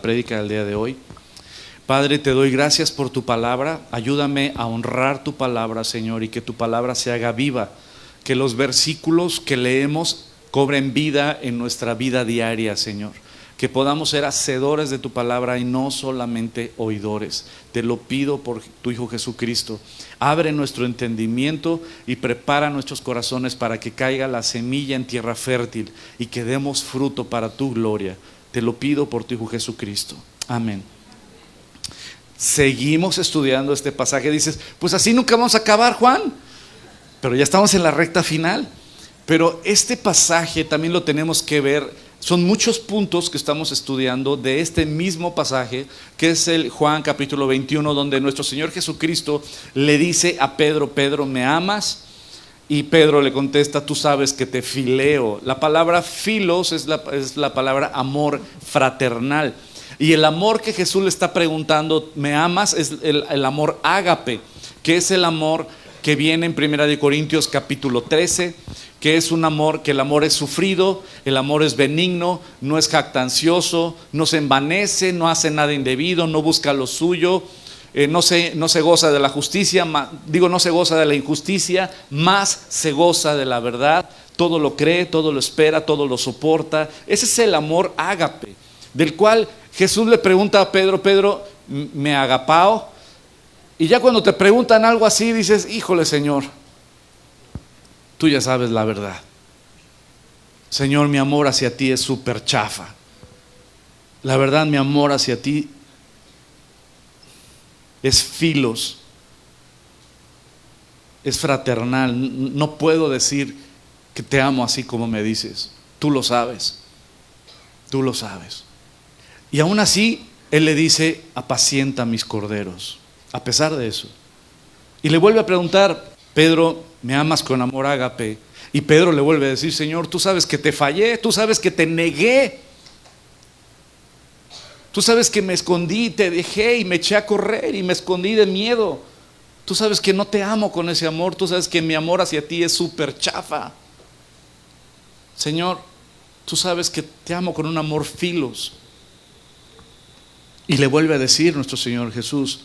prédica del día de hoy. Padre, te doy gracias por tu palabra. Ayúdame a honrar tu palabra, Señor, y que tu palabra se haga viva. Que los versículos que leemos cobren vida en nuestra vida diaria, Señor. Que podamos ser hacedores de tu palabra y no solamente oidores. Te lo pido por tu Hijo Jesucristo. Abre nuestro entendimiento y prepara nuestros corazones para que caiga la semilla en tierra fértil y que demos fruto para tu gloria. Te lo pido por tu Hijo Jesucristo. Amén. Seguimos estudiando este pasaje. Dices, pues así nunca vamos a acabar, Juan. Pero ya estamos en la recta final. Pero este pasaje también lo tenemos que ver. Son muchos puntos que estamos estudiando de este mismo pasaje, que es el Juan capítulo 21, donde nuestro Señor Jesucristo le dice a Pedro: Pedro, ¿me amas? Y Pedro le contesta: tú sabes que te fileo. La palabra filos es la palabra amor fraternal. Y el amor que Jesús le está preguntando, ¿me amas? Es el amor ágape, que es el amor que viene en 1 Corintios capítulo 13, que es un amor, que el amor es sufrido, el amor es benigno, no es jactancioso, no se envanece, no hace nada indebido, no busca lo suyo, no se goza de la justicia, no se goza de la injusticia, más se goza de la verdad, todo lo cree, todo lo espera, todo lo soporta. Ese es el amor ágape, del cual Jesús le pregunta a Pedro: Pedro, ¿me agapao? Y ya cuando te preguntan algo así dices: híjole, Señor, tú ya sabes la verdad. Señor, mi amor hacia ti es súper chafa. La verdad, mi amor hacia ti es filos, es fraternal. No puedo decir que te amo así como me dices. Tú lo sabes. Tú lo sabes. Y aún así, Él le dice: apacienta mis corderos. A pesar de eso. Y le vuelve a preguntar: Pedro, ¿me amas con amor ágape? Y Pedro le vuelve a decir: Señor, tú sabes que te fallé, tú sabes que te negué, tú sabes que me escondí, te dejé y me eché a correr y me escondí de miedo. Tú sabes que no te amo con ese amor, tú sabes que mi amor hacia ti es súper chafa. Señor, tú sabes que te amo con un amor filos. Y le vuelve a decir nuestro Señor Jesús: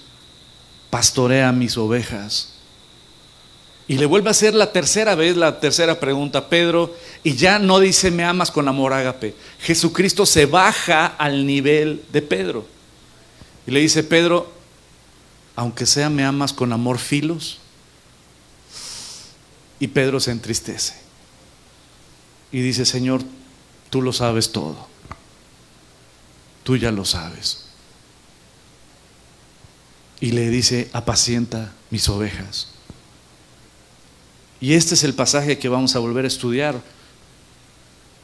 pastorea mis ovejas. Y le vuelve a hacer la tercera pregunta, Pedro, y ya no dice: me amas con amor ágape. Jesucristo se baja al nivel de Pedro y le dice: Pedro, aunque sea, ¿me amas con amor filos? Y Pedro se entristece y dice: Señor, tú lo sabes todo, tú ya lo sabes. Y le dice: apacienta mis ovejas. Y este es el pasaje que vamos a volver a estudiar,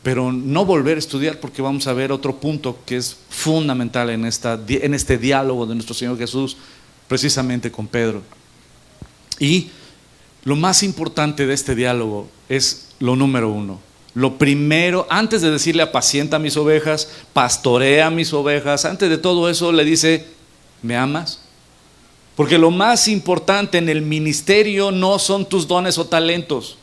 pero no volver a estudiar, porque vamos a ver otro punto que es fundamental en este diálogo de nuestro Señor Jesús precisamente con Pedro. Y lo más importante de este diálogo es lo número uno. Lo primero, antes de decirle: apacienta mis ovejas, pastorea mis ovejas, antes de todo eso le dice: ¿me amas? Porque lo más importante en el ministerio no son tus dones o talentos.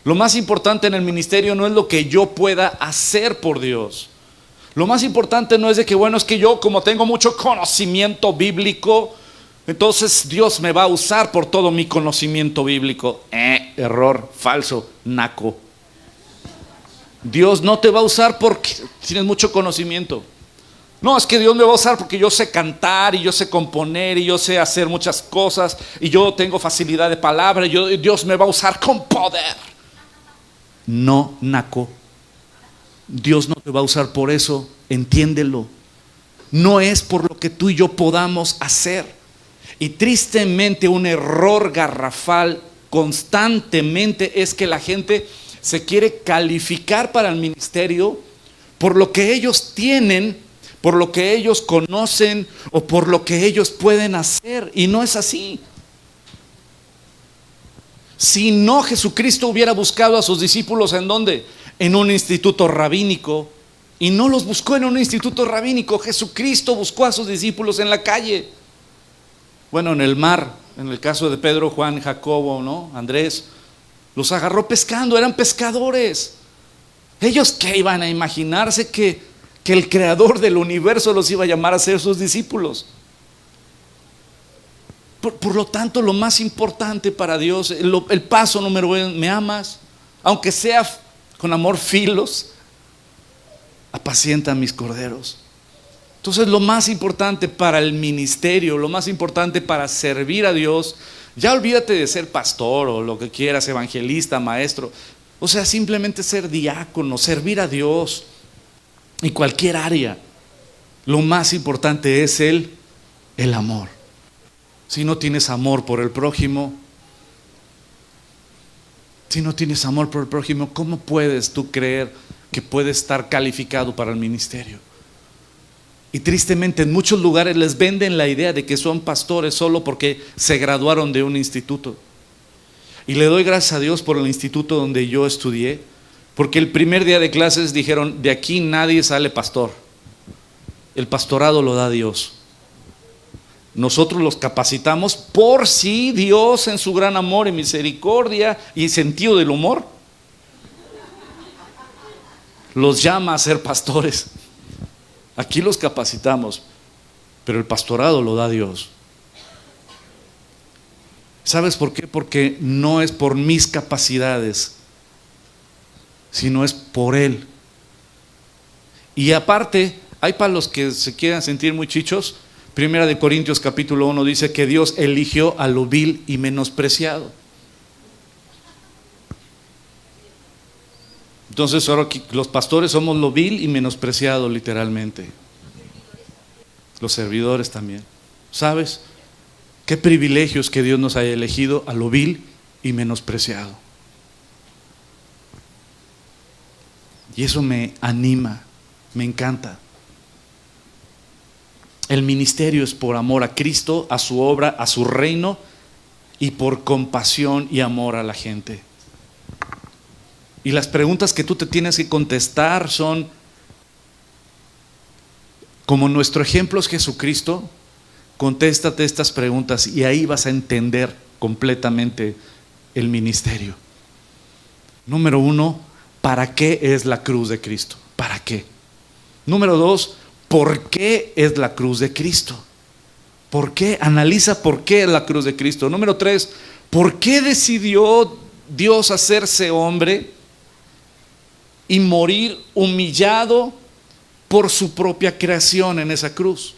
Lo más importante en el ministerio no es lo que yo pueda hacer por Dios. Lo más importante no es de que, bueno, es que yo, como tengo mucho conocimiento bíblico, entonces Dios me va a usar por todo mi conocimiento bíblico. Error, falso, naco. Dios no te va a usar porque tienes mucho conocimiento. No, es que Dios me va a usar porque yo sé cantar y yo sé componer y yo sé hacer muchas cosas y yo tengo facilidad de palabra y Dios me va a usar con poder. No, naco. Dios no te va a usar por eso, entiéndelo. No es por lo que tú y yo podamos hacer. Y tristemente, un error garrafal constantemente es que la gente se quiere calificar para el ministerio por lo que ellos tienen, por lo que ellos conocen o por lo que ellos pueden hacer. Y no es así. Si no, Jesucristo hubiera buscado a sus discípulos ¿en dónde? En un instituto rabínico. Y no los buscó en un instituto rabínico. Jesucristo buscó a sus discípulos en la calle. Bueno, en el mar, en el caso de Pedro, Juan, Jacobo, ¿no? Andrés, los agarró pescando, eran pescadores. Ellos, ¿qué iban a imaginarse? Que que el creador del universo los iba a llamar a ser sus discípulos. Por lo tanto, lo más importante para Dios, el paso número 1, ¿me amas? Aunque sea con amor filos, apacienta mis corderos. Entonces, lo más importante para el ministerio, lo más importante para servir a Dios, ya olvídate de ser pastor o lo que quieras, evangelista, maestro. O sea, simplemente ser diácono, servir a Dios en cualquier área. Lo más importante es el amor. Si no tienes amor por el prójimo, ¿cómo puedes tú creer que puedes estar calificado para el ministerio? Y tristemente en muchos lugares les venden la idea de que son pastores solo porque se graduaron de un instituto. Y le doy gracias a Dios por el instituto donde yo estudié, porque el primer día de clases dijeron: de aquí nadie sale pastor, el pastorado lo da Dios. Nosotros los capacitamos por si Dios, en su gran amor y misericordia y sentido del humor, los llama a ser pastores. Aquí los capacitamos, pero el pastorado lo da Dios. ¿Sabes por qué? Porque no es por mis capacidades, sino es por Él. Y aparte, hay para los que se quieran sentir muy chichos. Primera de Corintios capítulo 1 dice que Dios eligió a lo vil y menospreciado. Entonces ahora los pastores somos lo vil y menospreciado, literalmente. Los servidores también. ¿Sabes? Qué privilegios que Dios nos haya elegido a lo vil y menospreciado. Y eso me anima, me encanta. El ministerio es por amor a Cristo, a su obra, a su reino, y por compasión y amor a la gente. Y las preguntas que tú te tienes que contestar son: como nuestro ejemplo es Jesucristo, contéstate estas preguntas y ahí vas a entender completamente el ministerio. Número 1, ¿para qué es la cruz de Cristo? ¿Para qué? Número 2, ¿por qué es la cruz de Cristo? ¿Por qué? Analiza por qué es la cruz de Cristo. Número 3, ¿por qué decidió Dios hacerse hombre y morir humillado por su propia creación en esa cruz?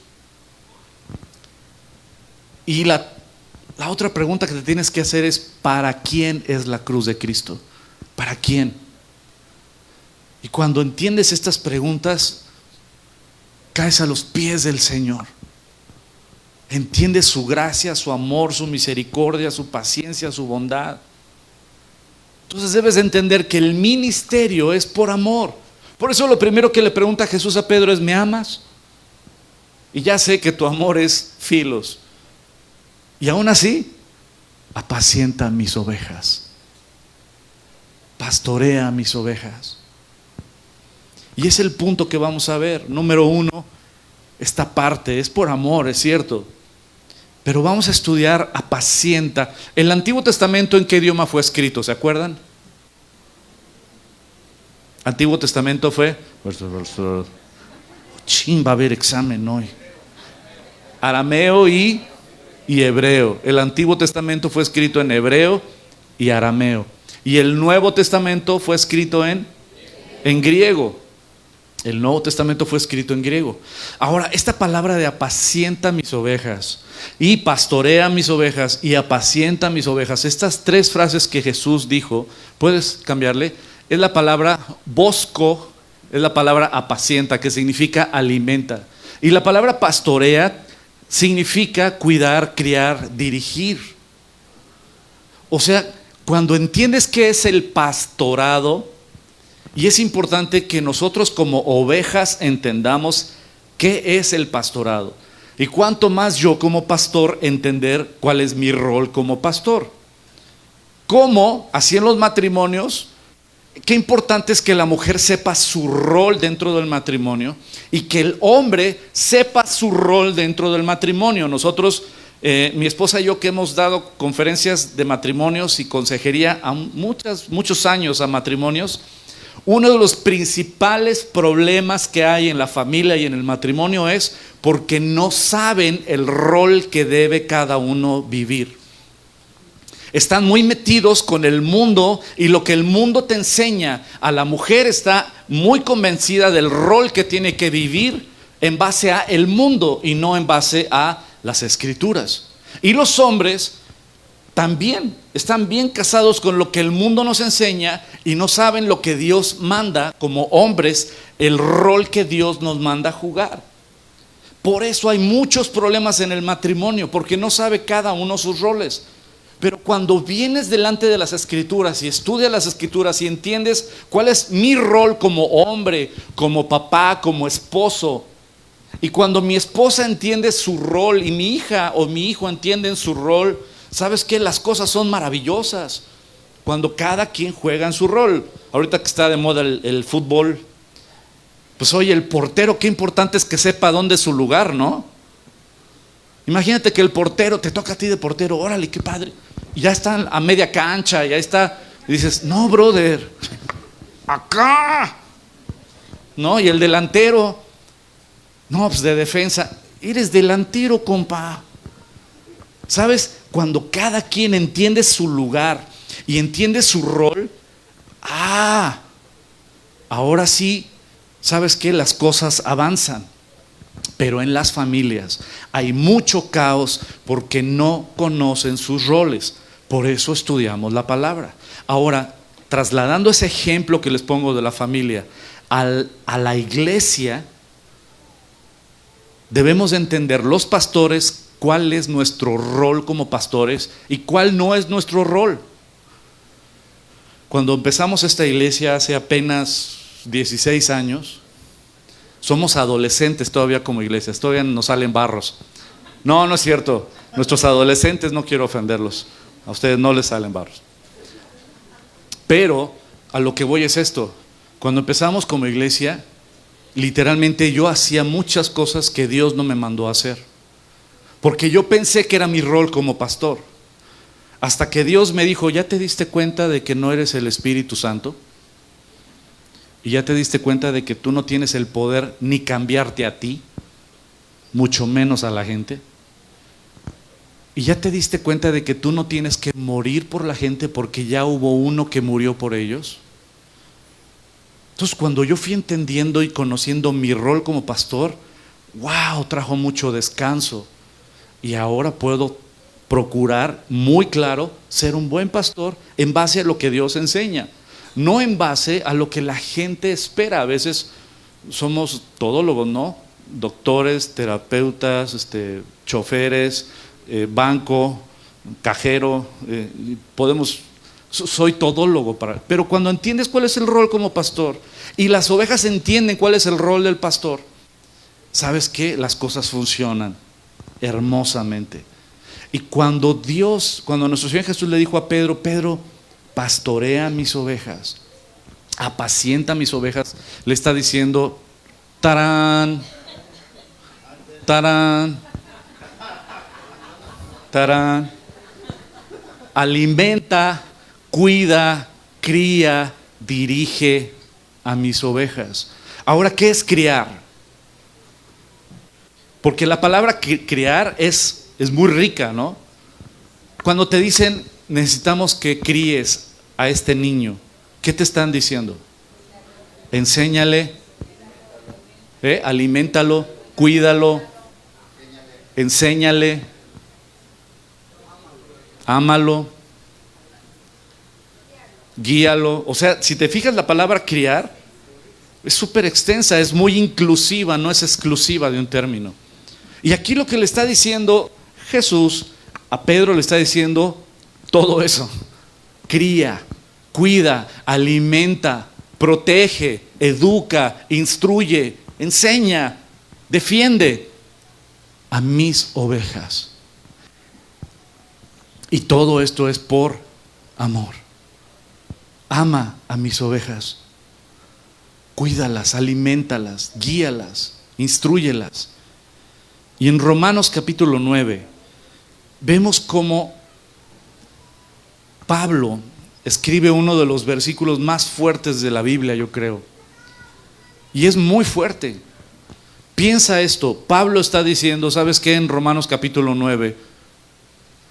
Y la otra pregunta que te tienes que hacer es: ¿para quién es la cruz de Cristo? ¿Para quién? Y cuando entiendes estas preguntas, caes a los pies del Señor. Entiendes su gracia, su amor, su misericordia, su paciencia, su bondad. Entonces debes entender que el ministerio es por amor. Por eso lo primero que le pregunta Jesús a Pedro es: ¿me amas? Y ya sé que tu amor es filos. Y aún así, apacienta mis ovejas. Pastorea mis ovejas. Y es el punto que vamos a ver. Número 1, esta parte es por amor, es cierto. Pero vamos a estudiar apacienta. El Antiguo Testamento, ¿en qué idioma fue escrito? ¿Se acuerdan? Antiguo Testamento fue... va a haber examen hoy. Arameo y hebreo. El Antiguo Testamento fue escrito en hebreo y arameo. Y el Nuevo Testamento fue escrito en griego. El Nuevo Testamento fue escrito en griego. Ahora, esta palabra de apacienta mis ovejas y pastorea mis ovejas y apacienta mis ovejas, estas 3 frases que Jesús dijo, puedes cambiarle, es la palabra bosco, es la palabra apacienta, que significa alimenta. Y la palabra pastorea significa cuidar, criar, dirigir. O sea, cuando entiendes qué es el pastorado, y es importante que nosotros como ovejas entendamos qué es el pastorado. Y cuanto más yo como pastor entender cuál es mi rol como pastor. Como así en los matrimonios, qué importante es que la mujer sepa su rol dentro del matrimonio y que el hombre sepa su rol dentro del matrimonio. Nosotros, mi esposa y yo, que hemos dado conferencias de matrimonios y consejería a muchos años a matrimonios, Uno de los principales problemas que hay en la familia y en el matrimonio es porque no saben el rol que debe cada uno vivir. Están muy metidos con el mundo y lo que el mundo te enseña. A la mujer está muy convencida del rol que tiene que vivir en base a el mundo y no en base a las escrituras. Y los hombres también están bien casados con lo que el mundo nos enseña y no saben lo que Dios manda como hombres, el rol que Dios nos manda jugar. Por eso hay muchos problemas en el matrimonio, porque no sabe cada uno sus roles. Pero cuando vienes delante de las escrituras y estudias las escrituras y entiendes cuál es mi rol como hombre, como papá, como esposo, y cuando mi esposa entiende su rol y mi hija o mi hijo entienden su rol, ¿sabes qué? Las cosas son maravillosas cuando cada quien juega en su rol. Ahorita que está de moda el fútbol, pues oye, el portero, qué importante es que sepa dónde es su lugar, ¿no? Imagínate que el portero, te toca a ti de portero, órale, qué padre. Y ya está a media cancha, ya está. Y dices, no, brother, acá. No, y el delantero, no, pues de defensa. Eres delantero, compa. ¿Sabes? Cuando cada quien entiende su lugar y entiende su rol, ahora sí, ¿sabes qué? Las cosas avanzan. Pero en las familias hay mucho caos porque no conocen sus roles. Por eso estudiamos la palabra. Ahora, trasladando ese ejemplo que les pongo de la familia a la iglesia, debemos entender los pastores cuál es nuestro rol como pastores y cuál no es nuestro rol. Cuando empezamos esta iglesia hace apenas 16 años, somos adolescentes todavía como iglesias, todavía nos salen barros. No, no es cierto. Nuestros adolescentes, no quiero ofenderlos, a ustedes no les salen barros. Pero a lo que voy es esto: cuando empezamos como iglesia, literalmente yo hacía muchas cosas que Dios no me mandó a hacer, porque yo pensé que era mi rol como pastor, hasta que Dios me dijo, ¿ya te diste cuenta de que no eres el Espíritu Santo? Y ya te diste cuenta de que tú no tienes el poder ni cambiarte a ti, mucho menos a la gente. Y ya te diste cuenta de que tú no tienes que morir por la gente porque ya hubo uno que murió por ellos. Entonces, cuando yo fui entendiendo y conociendo mi rol como pastor, wow, trajo mucho descanso. Y ahora puedo procurar muy claro ser un buen pastor en base a lo que Dios enseña. No en base a lo que la gente espera. A veces somos todólogos, ¿no? Doctores, terapeutas, choferes, banco, cajero, soy todólogo pero cuando entiendes cuál es el rol como pastor y las ovejas entienden cuál es el rol del pastor, ¿sabes qué? Las cosas funcionan hermosamente. Y cuando nuestro Señor Jesús le dijo a Pedro, Pedro, pastorea mis ovejas, apacienta mis ovejas, le está diciendo, tarán, tarán, tarán, alimenta, cuida, cría, dirige a mis ovejas. Ahora, ¿qué es criar? Porque la palabra criar es muy rica, ¿no? Cuando te dicen, necesitamos que críes a este niño, ¿qué te están diciendo? Enséñale, aliméntalo, cuídalo, enséñale, ámalo, guíalo. O sea, si te fijas, la palabra criar es súper extensa, es muy inclusiva, no es exclusiva de un término. Y aquí lo que le está diciendo Jesús a Pedro, le está diciendo todo eso: cría, cuida, alimenta, protege, educa, instruye, enseña, defiende a mis ovejas. Y todo esto es por amor. Ama a mis ovejas, cuídalas, aliméntalas, guíalas, instrúyelas. Y en Romanos capítulo 9 vemos cómo Pablo escribe uno de los versículos más fuertes de la Biblia, yo creo. Y es muy fuerte. Piensa esto, Pablo está diciendo, ¿sabes qué? En Romanos capítulo 9,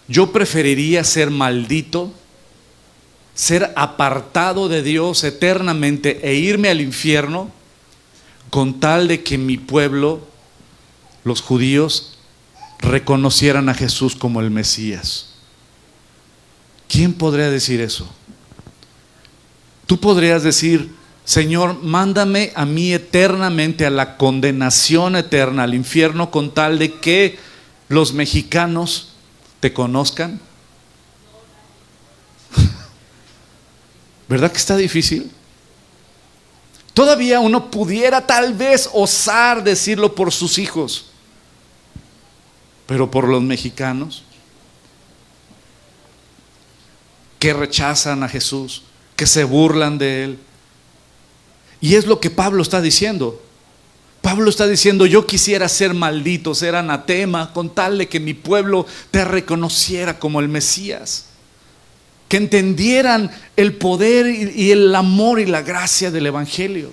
yo preferiría ser maldito, ser apartado de Dios eternamente e irme al infierno con tal de que mi pueblo, los judíos, reconocieran a Jesús como el Mesías. ¿Quién podría decir eso? Tú podrías decir, Señor, mándame a mí eternamente a la condenación eterna, al infierno, con tal de que los mexicanos te conozcan. ¿Verdad que está difícil? Todavía uno pudiera tal vez osar decirlo por sus hijos, pero por los mexicanos que rechazan a Jesús, que se burlan de Él. Y es lo que Pablo está diciendo. Pablo está diciendo, yo quisiera ser maldito, ser anatema, con tal de que mi pueblo te reconociera como el Mesías, que entendieran el poder y el amor y la gracia del Evangelio.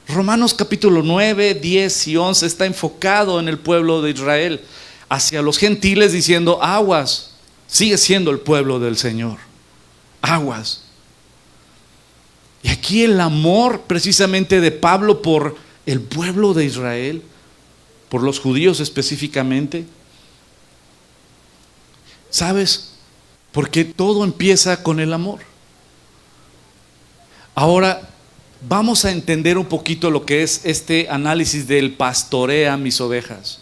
Romanos capítulo 9, 10 y 11 está enfocado en el pueblo de Israel, hacia los gentiles, diciendo, aguas, sigue siendo el pueblo del Señor, aguas. Y aquí el amor precisamente de Pablo por el pueblo de Israel, por los judíos específicamente. ¿Sabes? Porque todo empieza con el amor. Ahora vamos a entender un poquito lo que es este análisis del pastorea mis ovejas.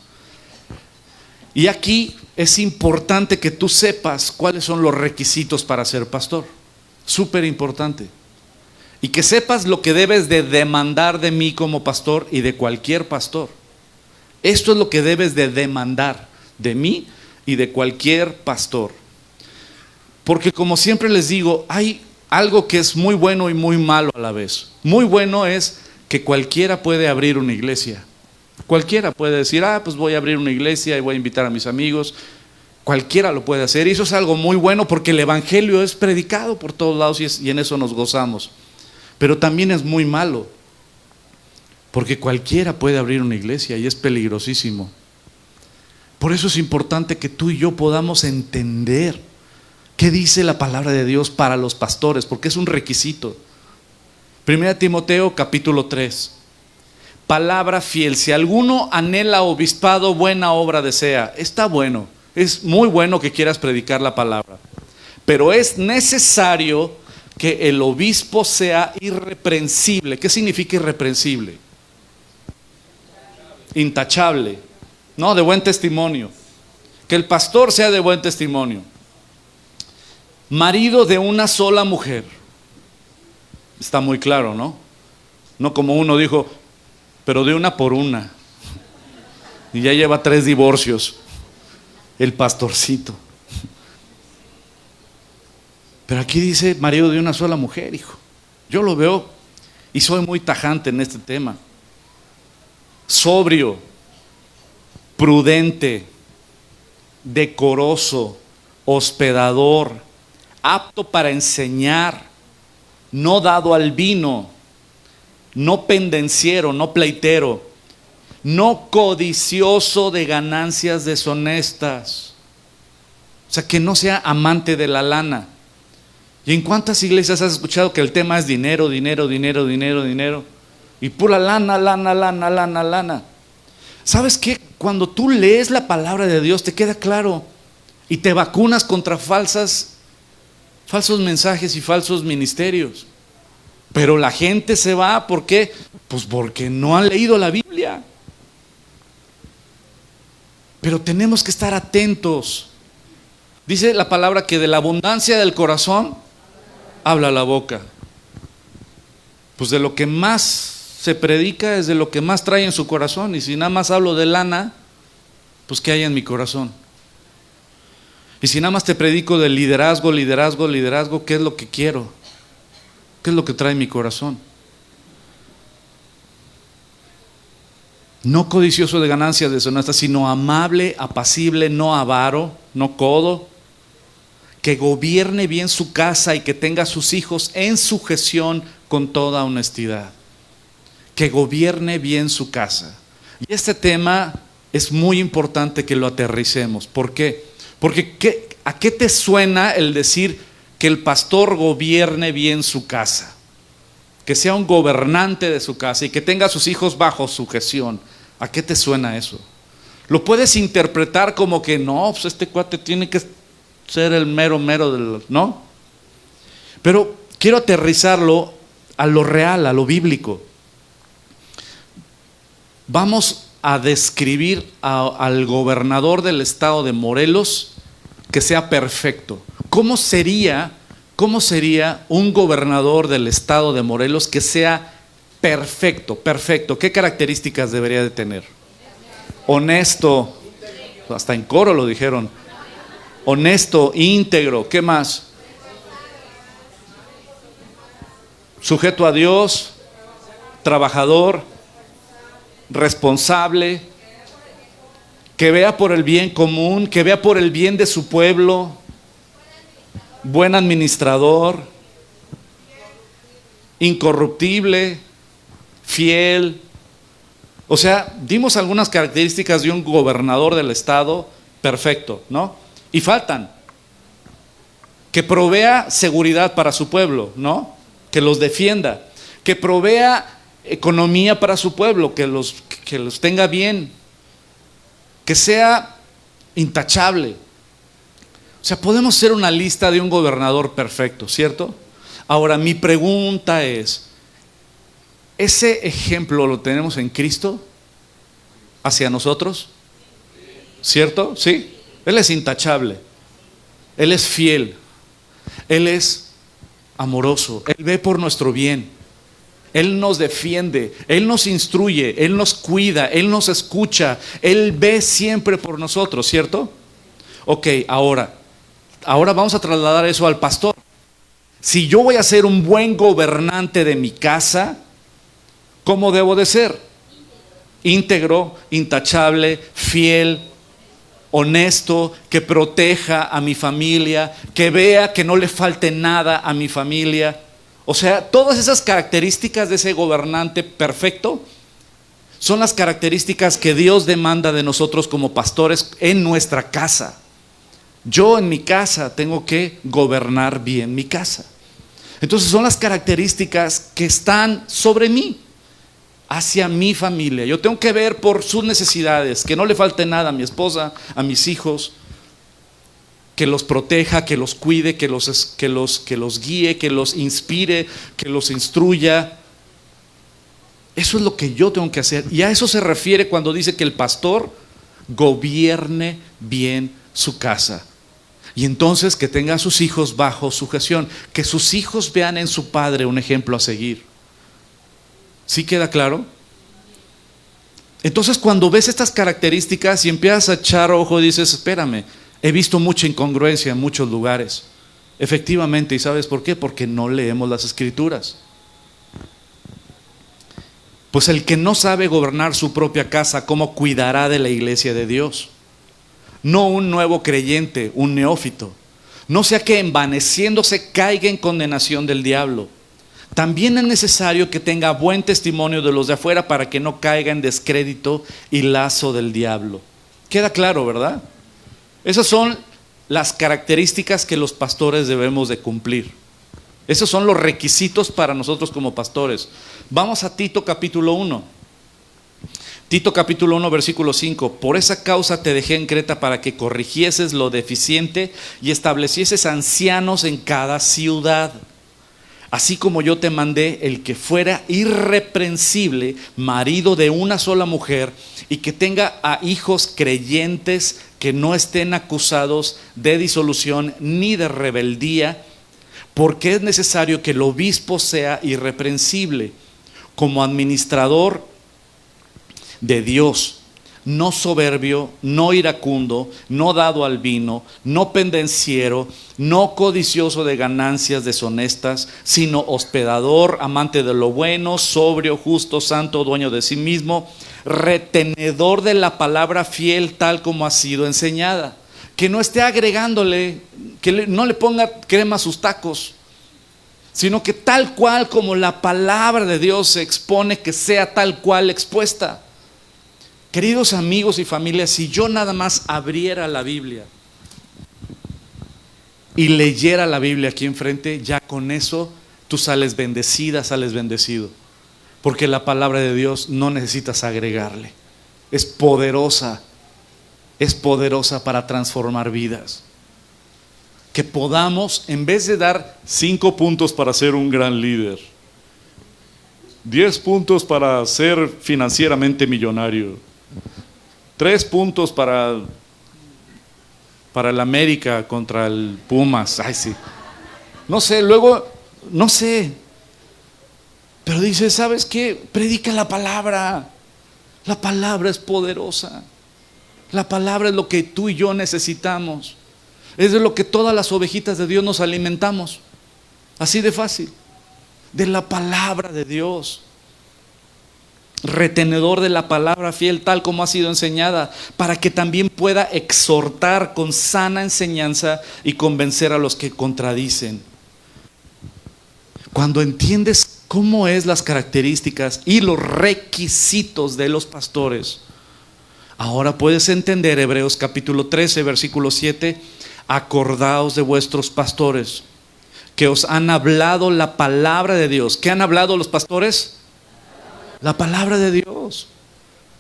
Y aquí es importante que tú sepas cuáles son los requisitos para ser pastor. Súper importante. Y que sepas lo que debes de demandar de mí como pastor y de cualquier pastor. Esto es lo que debes de demandar de mí y de cualquier pastor. Porque como siempre les digo, hay algo que es muy bueno y muy malo a la vez. Muy bueno es que cualquiera puede abrir una iglesia. Cualquiera puede decir, pues voy a abrir una iglesia y voy a invitar a mis amigos. Cualquiera lo puede hacer. Y eso es algo muy bueno porque el evangelio es predicado por todos lados y en eso nos gozamos. Pero también es muy malo, porque cualquiera puede abrir una iglesia y es peligrosísimo. Por eso es importante que tú y yo podamos entender qué dice la palabra de Dios para los pastores, porque es un requisito. 1 Timoteo capítulo 3, palabra fiel, si alguno anhela obispado, buena obra desea. Está bueno, es muy bueno que quieras predicar la palabra, pero es necesario que el obispo sea irreprensible. ¿Qué significa irreprensible? Intachable, no, de buen testimonio. Que el pastor sea de buen testimonio. Marido de una sola mujer. Está muy claro, ¿no? No como uno dijo, pero de una por una. Y ya lleva 3 divorcios. El pastorcito. Pero aquí dice marido de una sola mujer, hijo. Yo lo veo y soy muy tajante en este tema. Sobrio, prudente, decoroso, hospedador, apto para enseñar, no dado al vino, no pendenciero, no pleitero, no codicioso de ganancias deshonestas. O sea, que no sea amante de la lana. ¿Y en cuántas iglesias has escuchado que el tema es dinero, dinero, dinero, dinero, dinero? Y pura lana, lana, lana, lana, lana. ¿Sabes qué? Cuando tú lees la palabra de Dios te queda claro y te vacunas contra falsos mensajes y falsos ministerios. Pero la gente se va, ¿por qué? Pues porque no han leído la Biblia. Pero tenemos que estar atentos. Dice la palabra que de la abundancia del corazón habla la boca. Pues de lo que más se predica es de lo que más trae en su corazón. Y si nada más hablo de lana, pues ¿qué hay en mi corazón? Y si nada más te predico de liderazgo, liderazgo, liderazgo, ¿qué es lo que quiero? ¿Qué es lo que trae mi corazón? No codicioso de ganancias deshonestas, sino amable, apacible, no avaro, no codo, que gobierne bien su casa y que tenga a sus hijos en sujeción con toda honestidad. Que gobierne bien su casa. Y este tema es muy importante que lo aterricemos. ¿Por qué? Porque ¿a qué te suena el decir que el pastor gobierne bien su casa? Que sea un gobernante de su casa y que tenga a sus hijos bajo sujeción. ¿A qué te suena eso? Lo puedes interpretar como que no, pues este cuate tiene que ser el mero ¿no? Pero quiero aterrizarlo a lo real, a lo bíblico. Vamos a describir al gobernador del estado de Morelos que sea perfecto. ¿Cómo sería un gobernador del estado de Morelos que sea perfecto? Perfecto. ¿Qué características debería de tener? Honesto, hasta en coro lo dijeron. Honesto, íntegro, ¿qué más? Sujeto a Dios, trabajador, responsable, que vea por el bien común, que vea por el bien de su pueblo, buen administrador, incorruptible, fiel. O sea, dimos algunas características de un gobernador del estado perfecto, ¿no? Y faltan. Que provea seguridad para su pueblo, ¿no? Que los defienda. Que provea economía para su pueblo, que los tenga bien. Que sea intachable. O sea, podemos hacer una lista de un gobernador perfecto, ¿cierto? Ahora, mi pregunta es, ¿ese ejemplo lo tenemos en Cristo hacia nosotros? ¿Cierto? ¿Sí? Él es intachable, Él es fiel, Él es amoroso, Él ve por nuestro bien, Él nos defiende, Él nos instruye, Él nos cuida, Él nos escucha, Él ve siempre por nosotros, ¿cierto? Ok, ahora vamos a trasladar eso al pastor. Si yo voy a ser un buen gobernante de mi casa, ¿cómo debo de ser? Íntegro, intachable, fiel, honesto, que proteja a mi familia, que vea que no le falte nada a mi familia. O sea, todas esas características de ese gobernante perfecto son las características que Dios demanda de nosotros como pastores en nuestra casa. Yo en mi casa tengo que gobernar bien mi casa. Entonces son las características que están sobre mí, hacia mi familia. Yo tengo que ver por sus necesidades, que no le falte nada a mi esposa, a mis hijos, que los proteja, que los cuide, que los guíe, que los inspire, que los instruya. Eso es lo que yo tengo que hacer. Y a eso se refiere cuando dice que el pastor gobierne bien su casa. Y entonces que tenga a sus hijos bajo sujeción, que sus hijos vean en su padre un ejemplo a seguir. ¿Sí queda claro? Entonces cuando ves estas características y empiezas a echar ojo y dices, espérame, he visto mucha incongruencia en muchos lugares. Efectivamente, ¿y sabes por qué? Porque no leemos las Escrituras. Pues el que no sabe gobernar su propia casa, ¿cómo cuidará de la iglesia de Dios? No un nuevo creyente, un neófito. No sea que envaneciéndose caiga en condenación del diablo. También es necesario que tenga buen testimonio de los de afuera para que no caiga en descrédito y lazo del diablo. Queda claro, ¿verdad? Esas son las características que los pastores debemos de cumplir. Esos son los requisitos para nosotros como pastores. Vamos a Tito capítulo 1. Tito capítulo 1 versículo 5. Por esa causa te dejé en Creta para que corrigieses lo deficiente y establecieses ancianos en cada ciudad. Así como yo te mandé, el que fuera irreprensible, marido de una sola mujer, y que tenga a hijos creyentes que no estén acusados de disolución ni de rebeldía, porque es necesario que el obispo sea irreprensible, como administrador de Dios, no soberbio, no iracundo, no dado al vino, no pendenciero, no codicioso de ganancias deshonestas, sino hospedador, amante de lo bueno, sobrio, justo, santo, dueño de sí mismo, retenedor de la palabra fiel tal como ha sido enseñada. que no esté agregándole, no le ponga crema a sus tacos, sino que tal cual como la palabra de Dios se expone, que sea tal cual expuesta. Queridos amigos y familias, si yo nada más abriera la Biblia y leyera la Biblia aquí enfrente, ya con eso tú sales bendecida, sales bendecido. Porque la palabra de Dios no necesitas agregarle. Es poderosa para transformar vidas. Que podamos, en vez de dar 5 puntos para ser un gran líder, 10 puntos para ser financieramente millonario, 3 puntos para el América contra el Pumas, ay sí, no sé, luego, no sé, pero dice, ¿sabes qué? Predica la palabra es poderosa, la palabra es lo que tú y yo necesitamos, es de lo que todas las ovejitas de Dios nos alimentamos, así de fácil, de la palabra de Dios. Retenedor de la palabra, fiel tal como ha sido enseñada, para que también pueda exhortar con sana enseñanza y convencer a los que contradicen. Cuando entiendes cómo es las características y los requisitos de los pastores, ahora puedes entender Hebreos capítulo 13 versículo 7. Acordaos de vuestros pastores que os han hablado la palabra de Dios. ¿Qué han hablado los pastores? La palabra de Dios.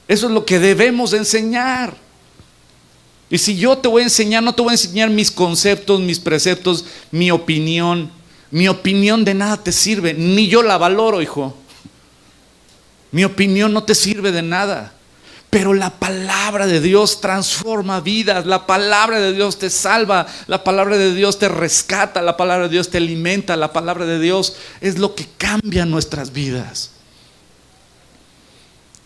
Eso es lo que debemos de enseñar. Y si yo te voy a enseñar, no te voy a enseñar mis conceptos, mis preceptos, mi opinión. Mi opinión de nada te sirve, ni yo la valoro, hijo. Mi opinión no te sirve de nada. Pero la palabra de Dios transforma vidas, la palabra de Dios te salva, la palabra de Dios te rescata, la palabra de Dios te alimenta, la palabra de Dios es lo que cambia nuestras vidas.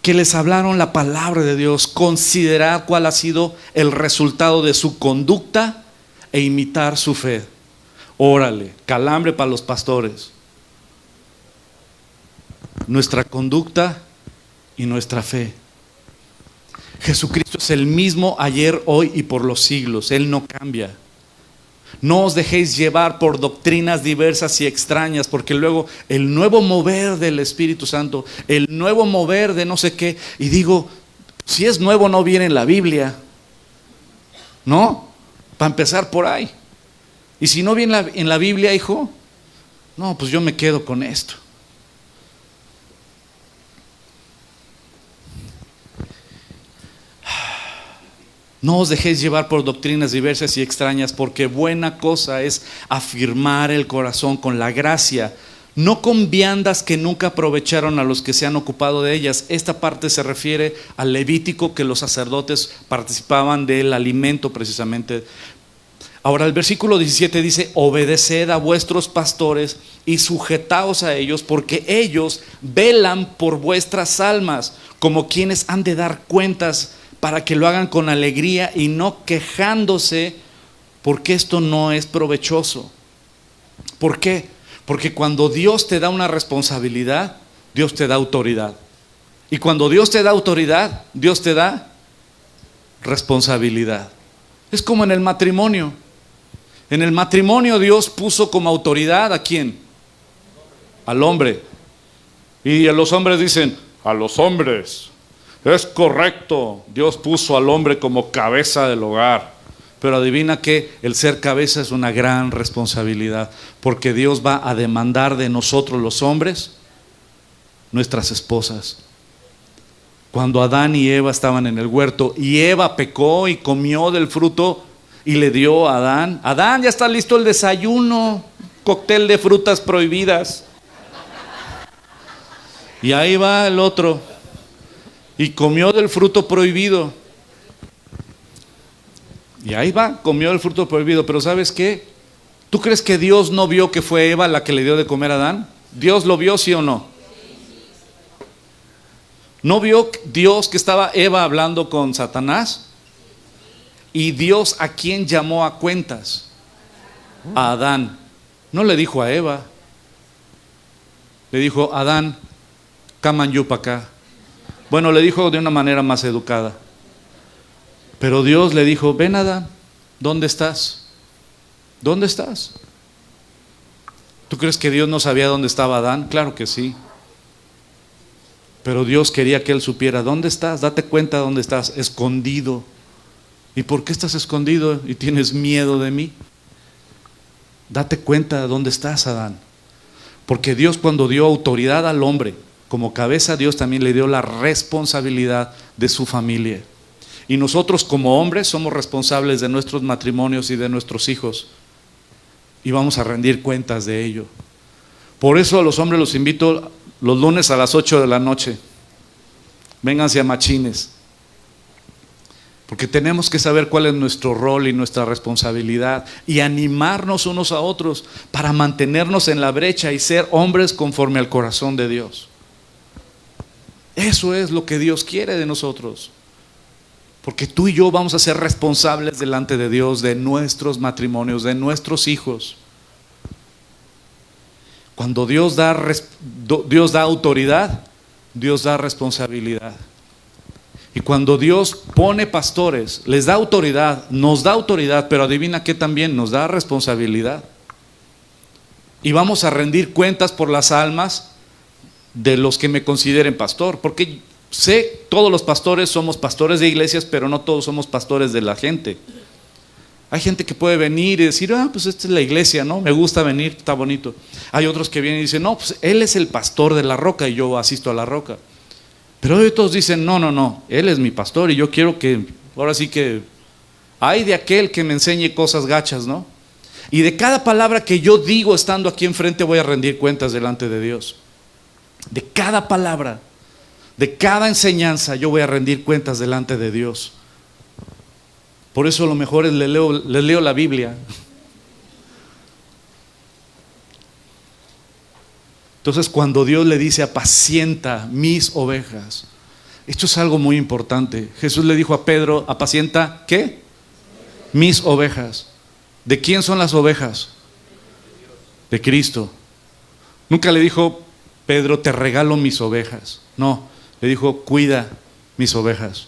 Que les hablaron la palabra de Dios, considerar cuál ha sido el resultado de su conducta e imitar su fe. Órale, calambre para los pastores. Nuestra conducta y nuestra fe. Jesucristo es el mismo ayer, hoy y por los siglos. Él no cambia. No os dejéis llevar por doctrinas diversas y extrañas, porque luego el nuevo mover del Espíritu Santo, el nuevo mover de no sé qué, y digo, si es nuevo no viene en la Biblia, ¿no? Para empezar por ahí. Y si no viene en la Biblia, hijo, no, pues yo me quedo con esto. No os dejéis llevar por doctrinas diversas y extrañas, porque buena cosa es afirmar el corazón con la gracia, no con viandas que nunca aprovecharon a los que se han ocupado de ellas. Esta parte se refiere al Levítico, que los sacerdotes participaban del alimento precisamente. Ahora el versículo 17 dice: obedeced a vuestros pastores y sujetaos a ellos, porque ellos velan por vuestras almas, como quienes han de dar cuentas, para que lo hagan con alegría y no quejándose, porque esto no es provechoso. ¿Por qué? Porque cuando Dios te da una responsabilidad, Dios te da autoridad. Y cuando Dios te da autoridad, Dios te da responsabilidad. Es como en el matrimonio. En el matrimonio Dios puso como autoridad ¿a quién? Al hombre. Y los hombres dicen: a los hombres. Es correcto, Dios puso al hombre como cabeza del hogar. Pero adivina que el ser cabeza es una gran responsabilidad, porque Dios va a demandar de nosotros los hombres nuestras esposas. Cuando Adán y Eva estaban en el huerto y Eva pecó y comió del fruto y le dio a Adán: Adán, ya está listo el desayuno, cóctel de frutas prohibidas. Y ahí va el otro y comió del fruto prohibido. Y ahí va, comió el fruto prohibido. Pero ¿sabes qué? ¿Tú crees que Dios no vio que fue Eva la que le dio de comer a Adán? ¿Dios lo vio, sí o no? ¿No vio Dios que estaba Eva hablando con Satanás? ¿Y Dios a quién llamó a cuentas? A Adán. No le dijo a Eva. Le dijo: Adán, come on you para acá. Bueno, le dijo de una manera más educada. Pero Dios le dijo: ven, Adán, ¿Dónde estás? ¿Dónde estás? ¿Tú crees que Dios no sabía dónde estaba Adán? Claro que sí. Pero Dios quería que él supiera, ¿dónde estás? Date cuenta dónde estás, escondido. ¿Y por qué estás escondido y tienes miedo de mí? Date cuenta de dónde estás, Adán. Porque Dios, cuando dio autoridad al hombre como cabeza, Dios también le dio la responsabilidad de su familia. Y nosotros como hombres somos responsables de nuestros matrimonios y de nuestros hijos. Y vamos a rendir cuentas de ello. Por eso a los hombres los invito los lunes a las 8 de la noche. Vénganse a Machines. Porque tenemos que saber cuál es nuestro rol y nuestra responsabilidad y animarnos unos a otros para mantenernos en la brecha y ser hombres conforme al corazón de Dios. Eso es lo que Dios quiere de nosotros. Porque tú y yo vamos a ser responsables delante de Dios de nuestros matrimonios, de nuestros hijos. Cuando Dios da autoridad, Dios da responsabilidad. Y cuando Dios pone pastores, les da autoridad, nos da autoridad, pero adivina qué también, nos da responsabilidad. Y vamos a rendir cuentas por las almas de los que me consideren pastor, porque sé, todos los pastores somos pastores de iglesias, pero no todos somos pastores de la gente. Hay gente que puede venir y decir, pues esta es la iglesia, ¿no? Me gusta venir, está bonito. Hay otros que vienen y dicen, no, pues él es el pastor de la Roca y yo asisto a la Roca. Pero hoy todos dicen, no, él es mi pastor y yo quiero que, ahora sí que, hay de aquel que me enseñe cosas gachas, ¿no? Y de cada palabra que yo digo estando aquí enfrente voy a rendir cuentas delante de Dios. De cada palabra, de cada enseñanza yo voy a rendir cuentas delante de Dios. Por eso lo mejor es les leo la Biblia. Entonces cuando Dios le dice apacienta mis ovejas, esto es algo muy importante. Jesús le dijo a Pedro, apacienta, ¿qué? Mis ovejas. ¿De quién son las ovejas? De Cristo. Nunca le dijo, Pedro, te regalo mis ovejas. No, le dijo, cuida mis ovejas.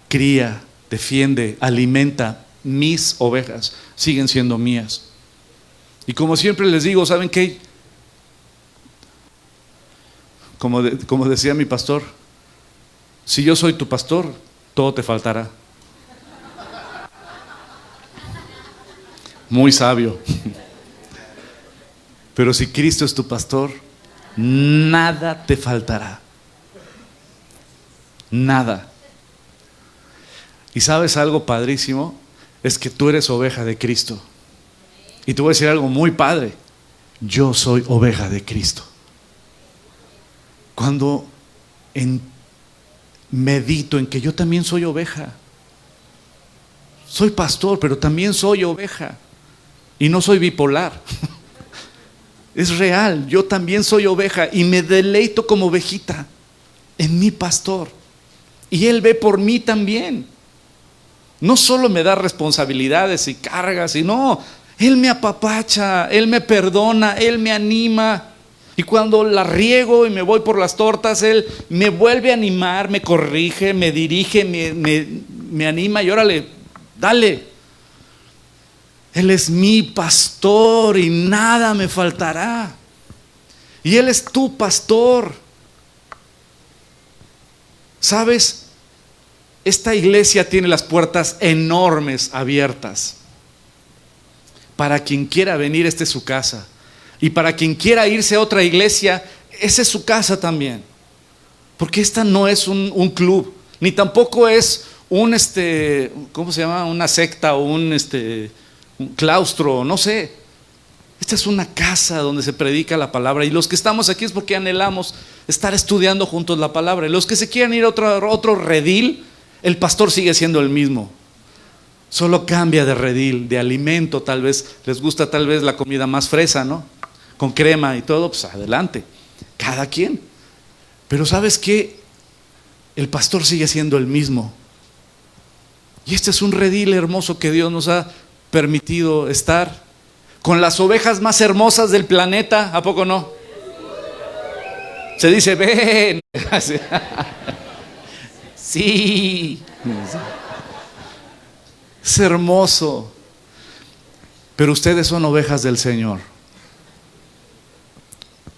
Cría, defiende, alimenta mis ovejas. Siguen siendo mías. Y como siempre les digo, ¿saben qué? Como decía mi pastor, si yo soy tu pastor, todo te faltará. Muy sabio. Pero si Cristo es tu pastor, nada te faltará. Nada. Y sabes algo padrísimo, es que tú eres oveja de Cristo. Y te voy a decir algo muy padre, yo soy oveja de Cristo. Cuando medito en que yo también soy oveja, soy pastor, pero también soy oveja. Y no soy bipolar. Es real, yo también soy oveja y me deleito como ovejita en mi pastor. Y Él ve por mí también. No solo me da responsabilidades y cargas, sino Él me apapacha, Él me perdona, Él me anima. Y cuando la riego y me voy por las tortas, Él me vuelve a animar, me corrige, me dirige, me anima y órale, dale. Él es mi pastor y nada me faltará. Y Él es tu pastor. ¿Sabes? Esta iglesia tiene las puertas enormes abiertas. Para quien quiera venir, esta es su casa. Y para quien quiera irse a otra iglesia, esa es su casa también. Porque esta no es un club, ni tampoco es un ¿cómo se llama? Una secta o un claustro, no sé. Esta es una casa donde se predica la palabra. Y los que estamos aquí es porque anhelamos estar estudiando juntos la palabra. Y los que se quieran ir a otro redil, el pastor sigue siendo el mismo. Solo cambia de redil, de alimento. Tal vez les gusta la comida más fresa, ¿no? Con crema y todo, pues adelante. Cada quien. Pero ¿sabes qué? El pastor sigue siendo el mismo. Y este es un redil hermoso que Dios nos ha permitido estar con las ovejas más hermosas del planeta. ¿A poco no? Se dice, ven. Sí. Es hermoso. Pero ustedes son ovejas del Señor.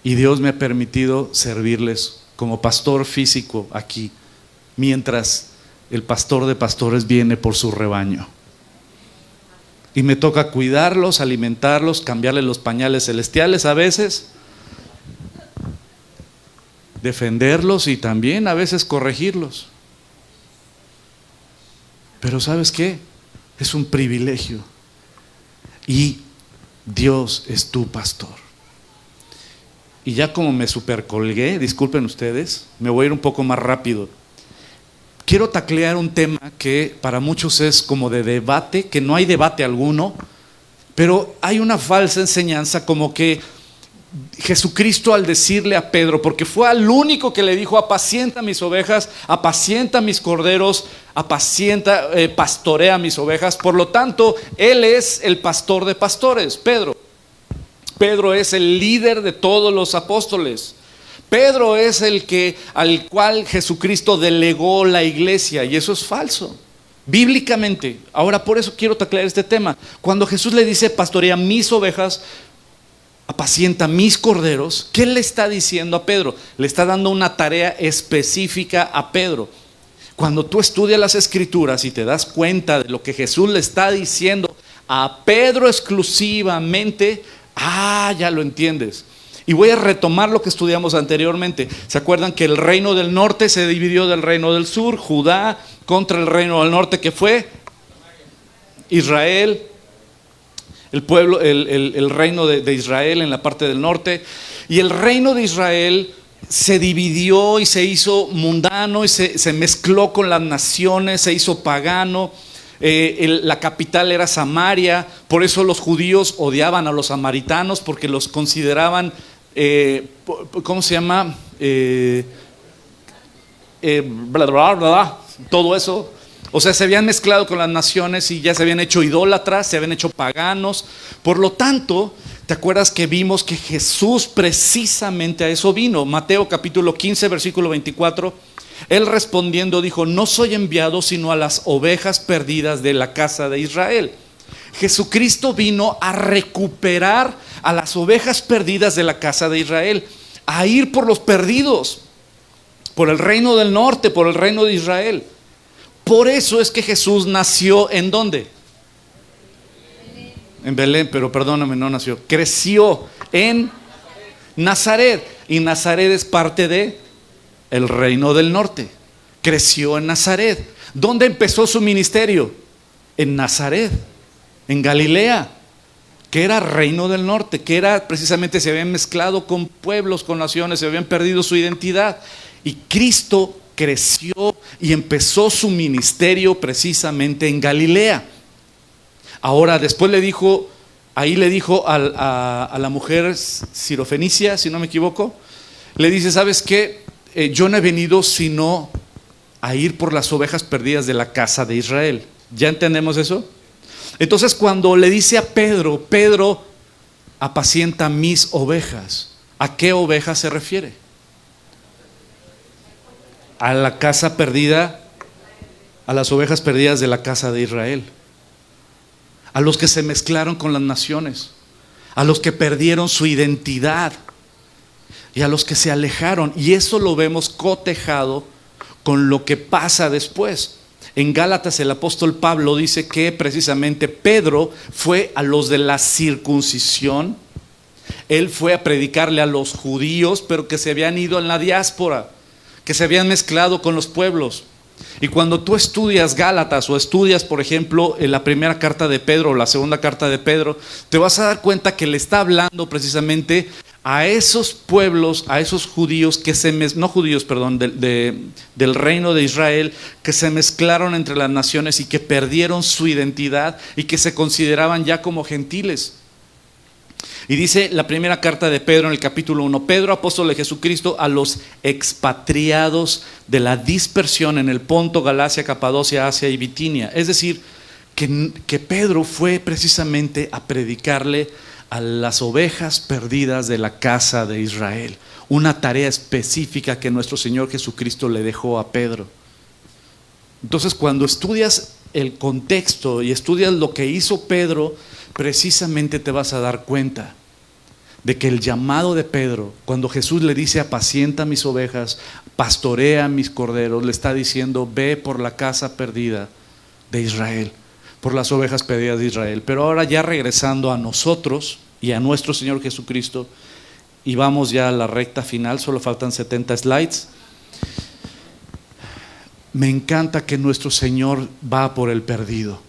Y Dios me ha permitido servirles como pastor físico aquí, mientras el pastor de pastores viene por su rebaño. Y me toca cuidarlos, alimentarlos, cambiarles los pañales celestiales a veces, defenderlos y también a veces corregirlos. Pero ¿sabes qué? Es un privilegio. Y Dios es tu pastor. Y ya como me supercolgué, disculpen ustedes, me voy a ir un poco más rápido. Quiero taclear un tema que para muchos es como de debate, que no hay debate alguno, pero hay una falsa enseñanza como que Jesucristo, al decirle a Pedro, porque fue al único que le dijo: apacienta mis ovejas, apacienta mis corderos, pastorea mis ovejas. Por lo tanto, Él es el pastor de pastores, Pedro. Pedro es el líder de todos los apóstoles. Pedro es al cual Jesucristo delegó la iglesia, y eso es falso, bíblicamente. Ahora, por eso quiero taclear este tema. Cuando Jesús le dice: pastorea mis ovejas, apacienta mis corderos, ¿qué le está diciendo a Pedro? Le está dando una tarea específica a Pedro. Cuando tú estudias las Escrituras y te das cuenta de lo que Jesús le está diciendo a Pedro exclusivamente, ya lo entiendes. Y voy a retomar lo que estudiamos anteriormente. ¿Se acuerdan que el reino del norte se dividió del reino del sur? Judá contra el reino del norte, que fue Israel. El pueblo, el reino de Israel en la parte del norte. Y el reino de Israel se dividió y se hizo mundano y se mezcló con las naciones, se hizo pagano. La capital era Samaria. Por eso los judíos odiaban a los samaritanos, porque los consideraban, ¿cómo se llama? Todo eso. O sea, se habían mezclado con las naciones y ya se habían hecho idólatras, se habían hecho paganos. Por lo tanto, ¿te acuerdas que vimos que Jesús precisamente a eso vino? Mateo capítulo 15, versículo 24. Él respondiendo dijo: no soy enviado sino a las ovejas perdidas de la casa de Israel. Jesucristo vino a recuperar a las ovejas perdidas de la casa de Israel, a ir por los perdidos, por el reino del norte, por el reino de Israel. Por eso es que Jesús nació ¿en dónde? En Belén, pero perdóname, no nació. Creció en Nazaret. Y Nazaret es parte de el reino del norte. Creció en Nazaret. ¿Dónde empezó su ministerio? En Nazaret, en Galilea, que era reino del norte, que era precisamente, se habían mezclado con pueblos, con naciones, se habían perdido su identidad. Y Cristo creció y empezó su ministerio precisamente en Galilea. Ahora, después le dijo a la mujer sirofenicia, si no me equivoco, le dice: ¿sabes qué? Yo no he venido sino a ir por las ovejas perdidas de la casa de Israel. ¿Ya entendemos eso? Entonces, cuando le dice a Pedro: Pedro, apacienta mis ovejas, ¿a qué ovejas se refiere? A la casa perdida, a las ovejas perdidas de la casa de Israel, a los que se mezclaron con las naciones, a los que perdieron su identidad y a los que se alejaron. Y eso lo vemos cotejado con lo que pasa después. En Gálatas el apóstol Pablo dice que precisamente Pedro fue a los de la circuncisión. Él fue a predicarle a los judíos, pero que se habían ido en la diáspora, que se habían mezclado con los pueblos. Y cuando tú estudias Gálatas o estudias, por ejemplo, en la primera carta de Pedro o la segunda carta de Pedro, te vas a dar cuenta que le está hablando precisamente a esos pueblos, a esos judíos que del reino de Israel, que se mezclaron entre las naciones y que perdieron su identidad y que se consideraban ya como gentiles. Y dice la primera carta de Pedro en el capítulo 1: Pedro, apóstol de Jesucristo, a los expatriados de la dispersión en el Ponto, Galacia, Capadocia, Asia y Bitinia. Es decir, que Pedro fue precisamente a predicarle a las ovejas perdidas de la casa de Israel. Una tarea específica que nuestro Señor Jesucristo le dejó a Pedro. Entonces, cuando estudias el contexto y estudias lo que hizo Pedro, precisamente te vas a dar cuenta de que el llamado de Pedro, cuando Jesús le dice apacienta mis ovejas, pastorea mis corderos, le está diciendo ve por la casa perdida de Israel, por las ovejas perdidas de Israel. Pero ahora ya regresando a nosotros y a nuestro Señor Jesucristo, y vamos ya a la recta final, solo faltan 70 slides. Me encanta que nuestro Señor va por el perdido.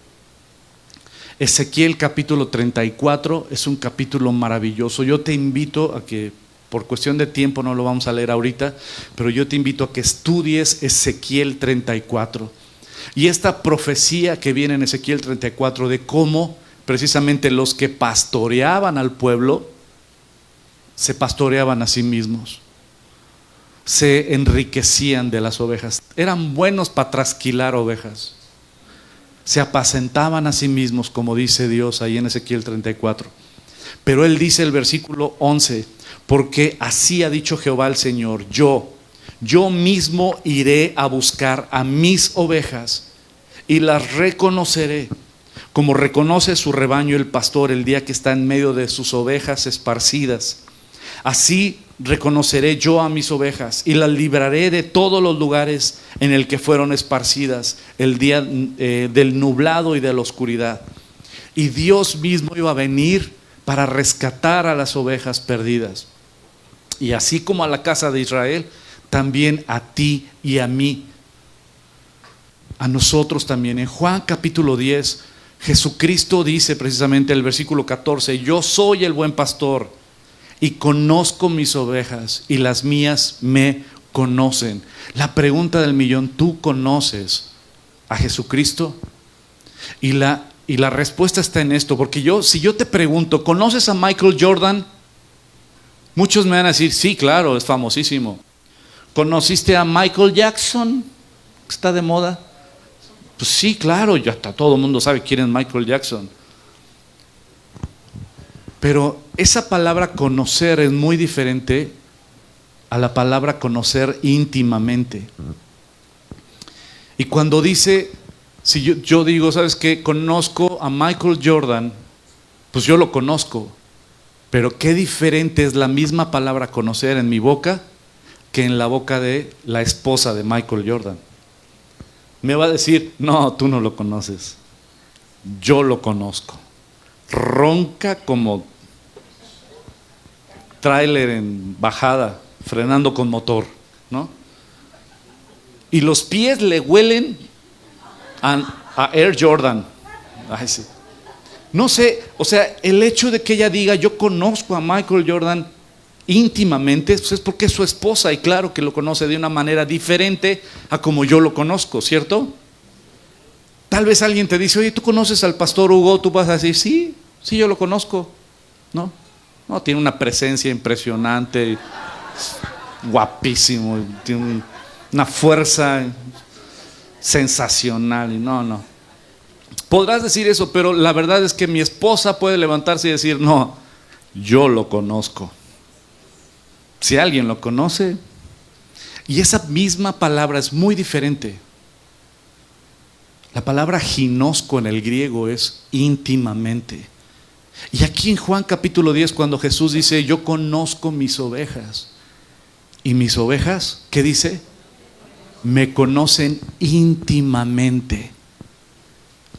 Ezequiel capítulo 34 es un capítulo maravilloso. Yo te invito a que, por cuestión de tiempo no lo vamos a leer ahorita, pero yo te invito a que estudies Ezequiel 34. Y esta profecía que viene en Ezequiel 34 de cómo precisamente los que pastoreaban al pueblo se pastoreaban a sí mismos, se enriquecían de las ovejas, eran buenos para trasquilar ovejas, se apacentaban a sí mismos, como dice Dios ahí en Ezequiel 34. Pero él dice el versículo 11, porque así ha dicho Jehová el Señor, yo mismo iré a buscar a mis ovejas y las reconoceré, como reconoce su rebaño el pastor el día que está en medio de sus ovejas esparcidas. Así reconoceré yo a mis ovejas y las libraré de todos los lugares en el que fueron esparcidas el día del nublado y de la oscuridad. Y Dios mismo iba a venir para rescatar a las ovejas perdidas. Y así como a la casa de Israel, también a ti y a mí, a nosotros también. En Juan capítulo 10, Jesucristo dice precisamente el versículo 14, yo soy el buen pastor y conozco mis ovejas y las mías me conocen. La pregunta del millón, ¿tú conoces a Jesucristo? Y la respuesta está en esto, porque si yo te pregunto, ¿conoces a Michael Jordan? Muchos me van a decir, sí, claro, es famosísimo. ¿Conociste a Michael Jackson? ¿Está de moda? Pues sí, claro, ya hasta todo el mundo sabe quién es Michael Jackson. Pero esa palabra conocer es muy diferente a la palabra conocer íntimamente. Y cuando dice, si yo digo, ¿sabes qué? Conozco a Michael Jordan, pues yo lo conozco. Pero qué diferente es la misma palabra conocer en mi boca que en la boca de la esposa de Michael Jordan. Me va a decir, no, tú no lo conoces. Yo lo conozco. Ronca como tráiler en bajada, frenando con motor, ¿no? Y los pies le huelen a Air Jordan. Ay, sí. No sé, o sea, el hecho de que ella diga yo conozco a Michael Jordan íntimamente, pues es porque es su esposa y claro que lo conoce de una manera diferente a como yo lo conozco, ¿cierto? Tal vez alguien te dice, oye, ¿tú conoces al pastor Hugo? Tú vas a decir, sí, yo lo conozco, ¿no? No, tiene una presencia impresionante, guapísimo, tiene una fuerza sensacional y no. Podrás decir eso, pero la verdad es que mi esposa puede levantarse y decir, no, yo lo conozco. Si alguien lo conoce, y esa misma palabra es muy diferente. La palabra ginosco en el griego es íntimamente. Y aquí en Juan capítulo 10, cuando Jesús dice, yo conozco mis ovejas. Y mis ovejas, ¿qué dice? Me conocen íntimamente.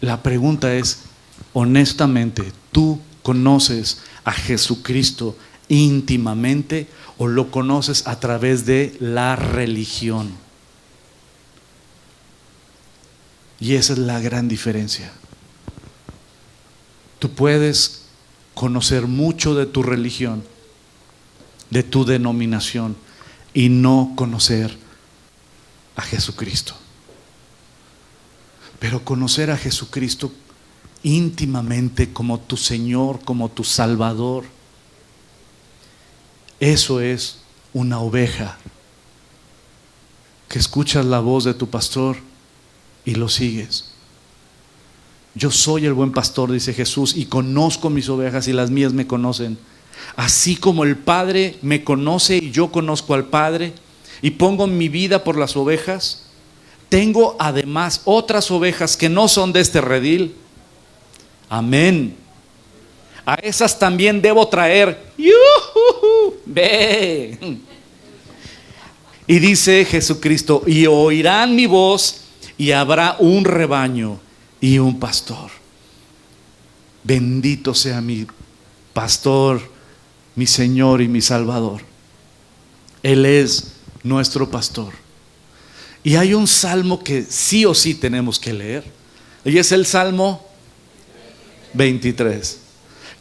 La pregunta es, honestamente, ¿tú conoces a Jesucristo íntimamente o lo conoces a través de la religión? Y esa es la gran diferencia. Tú puedes conocer mucho de tu religión, de tu denominación, y no conocer a Jesucristo. Pero conocer a Jesucristo íntimamente como tu Señor, como tu Salvador, eso es una oveja que escuchas la voz de tu pastor y lo sigues. Yo soy el buen pastor, dice Jesús, y conozco mis ovejas y las mías me conocen. Así como el Padre me conoce y yo conozco al Padre y pongo mi vida por las ovejas, Tengo además otras ovejas que no son de este redil. Amén. A esas también debo traer. ¡Yujuju! Ve. Y dice Jesucristo: y oirán mi voz, y habrá un rebaño y un pastor. Bendito sea mi pastor, mi Señor y mi Salvador. Él es nuestro pastor. Y hay un salmo que sí o sí tenemos que leer, y es el Salmo 23,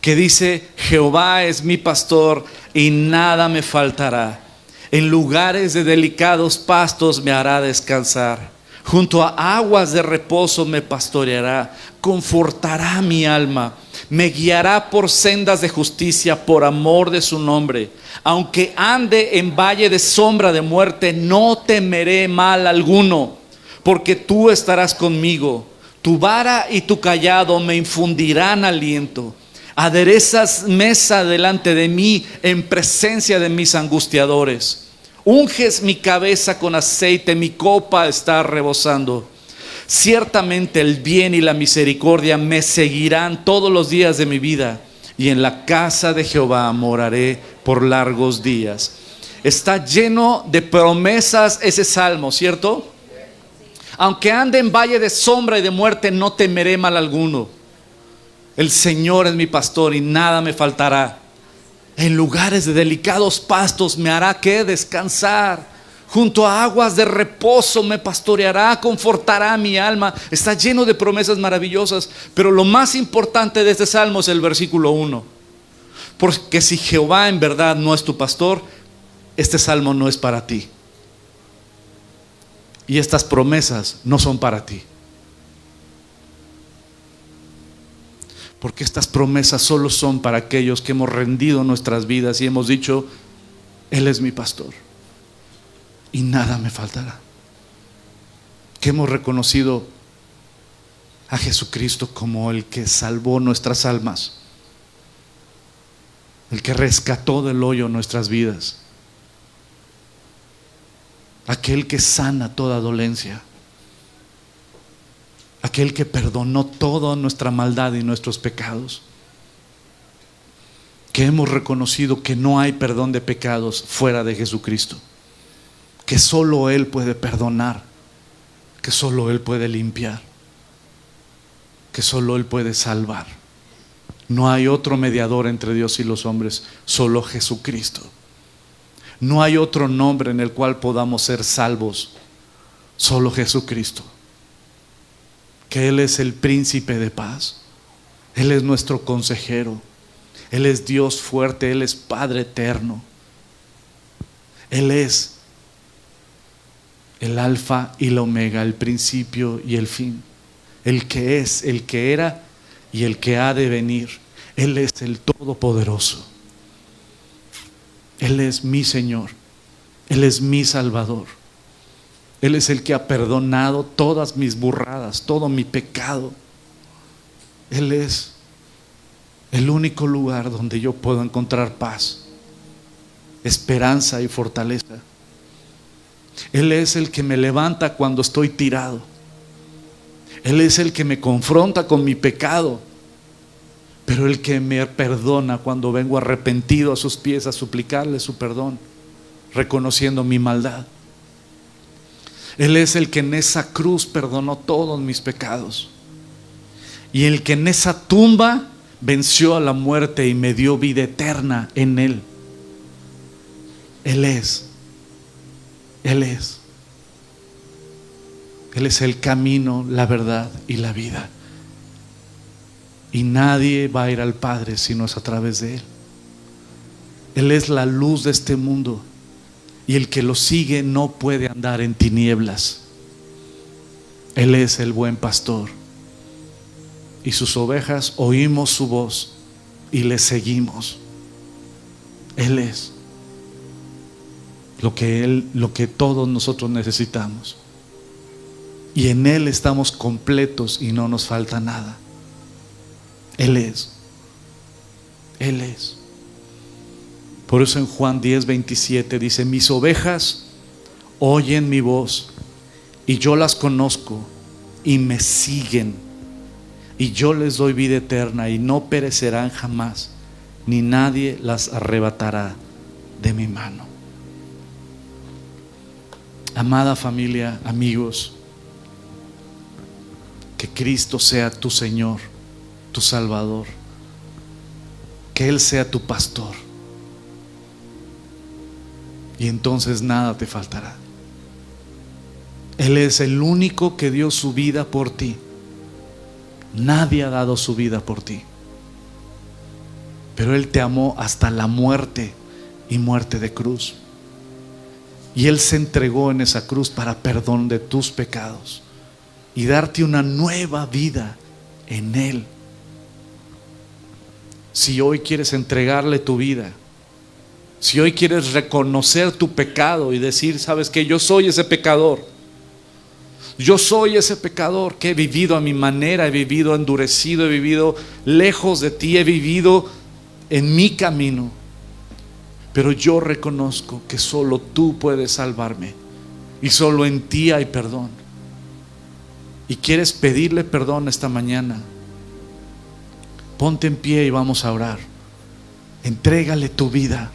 que dice: Jehová es mi pastor y nada me faltará. En lugares de delicados pastos me hará descansar. Junto a aguas de reposo me pastoreará. Confortará mi alma. Me guiará por sendas de justicia por amor de su nombre. Aunque ande en valle de sombra de muerte, no temeré mal alguno, porque tú estarás conmigo. Tu vara y tu cayado me infundirán aliento. Aderezas mesa delante de mí en presencia de mis angustiadores. Unges mi cabeza con aceite, mi copa está rebosando. Ciertamente el bien y la misericordia me seguirán todos los días de mi vida, y en la casa de Jehová moraré por largos días. Está lleno de promesas ese salmo, ¿cierto? Aunque ande en valle de sombra y de muerte, no temeré mal alguno. El Señor es mi pastor y nada me faltará. En lugares de delicados pastos me hará que descansar. Junto a aguas de reposo me pastoreará, confortará mi alma. Está lleno de promesas maravillosas. Pero lo más importante de este salmo es el versículo 1. Porque si Jehová en verdad no es tu pastor, este salmo no es para ti. Y estas promesas no son para ti. Porque estas promesas solo son para aquellos que hemos rendido nuestras vidas y hemos dicho: Él es mi pastor y nada me faltará. Que hemos reconocido a Jesucristo como el que salvó nuestras almas, el que rescató del hoyo nuestras vidas, aquel que sana toda dolencia, aquel que perdonó toda nuestra maldad y nuestros pecados. Que hemos reconocido que no hay perdón de pecados fuera de Jesucristo, que solo Él puede perdonar, que solo Él puede limpiar, que solo Él puede salvar. No hay otro mediador entre Dios y los hombres, solo Jesucristo. No hay otro nombre en el cual podamos ser salvos, solo Jesucristo. Que Él es el príncipe de paz. Él es nuestro consejero. Él es Dios fuerte. Él es Padre eterno. Él es el alfa y la omega, el principio y el fin. El que es, el que era y el que ha de venir. Él es el todopoderoso. Él es mi Señor. Él es mi Salvador. Él es el que ha perdonado todas mis burradas, todo mi pecado. Él es el único lugar donde yo puedo encontrar paz, esperanza y fortaleza. Él es el que me levanta cuando estoy tirado. Él es el que me confronta con mi pecado, pero el que me perdona cuando vengo arrepentido a sus pies a suplicarle su perdón, reconociendo mi maldad. Él es el que en esa cruz perdonó todos mis pecados, y el que en esa tumba venció a la muerte y me dio vida eterna en Él. Él es el camino, la verdad y la vida, y nadie va a ir al Padre si no es a través de Él. Él es la luz de este mundo, y el que lo sigue no puede andar en tinieblas. Él es el buen pastor, y sus ovejas oímos su voz y le seguimos. Él es lo que todos nosotros necesitamos, y en Él estamos completos y no nos falta nada. Él es. Por eso en Juan 10:27 dice: mis ovejas oyen mi voz, y yo las conozco y me siguen, y yo les doy vida eterna y no perecerán jamás, ni nadie las arrebatará de mi mano. Amada familia, amigos, que Cristo sea tu Señor, tu Salvador, que Él sea tu pastor, y entonces nada te faltará. Él es el único que dio su vida por ti. Nadie ha dado su vida por ti, pero Él te amó hasta la muerte, y muerte de cruz. Y Él se entregó en esa cruz para perdón de tus pecados y darte una nueva vida en Él. Si hoy quieres entregarle tu vida, si hoy quieres reconocer tu pecado y decir, ¿sabes qué? Yo soy ese pecador. Yo soy ese pecador que he vivido a mi manera, he vivido endurecido, he vivido lejos de ti, he vivido en mi camino. Pero yo reconozco que solo tú puedes salvarme y solo en ti hay perdón. Y quieres pedirle perdón esta mañana, ponte en pie y vamos a orar. Entrégale tu vida.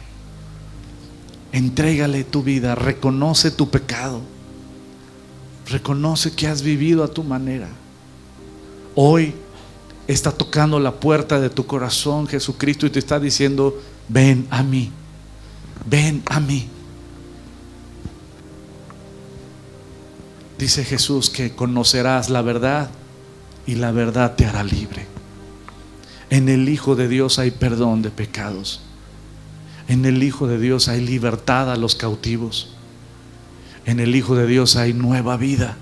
Entrégale tu vida. Reconoce tu pecado. Reconoce que has vivido a tu manera. Hoy está tocando la puerta de tu corazón Jesucristo y te está diciendo: ven a mí, ven a mí. Dice Jesús que conocerás la verdad y la verdad te hará libre. En el Hijo de Dios hay perdón de pecados. En el Hijo de Dios hay libertad a los cautivos. En el Hijo de Dios hay nueva vida.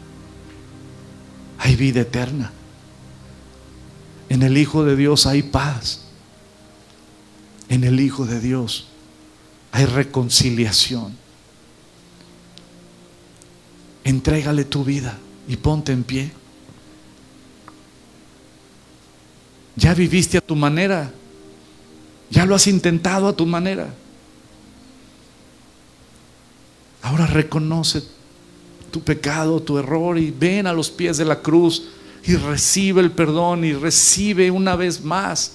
Hay vida eterna. En el Hijo de Dios hay paz. En el Hijo de Dios hay reconciliación. Entrégale tu vida y ponte en pie. Ya viviste a tu manera. Ya lo has intentado a tu manera. Ahora reconoce tu pecado, tu error, y ven a los pies de la cruz y recibe el perdón y recibe una vez más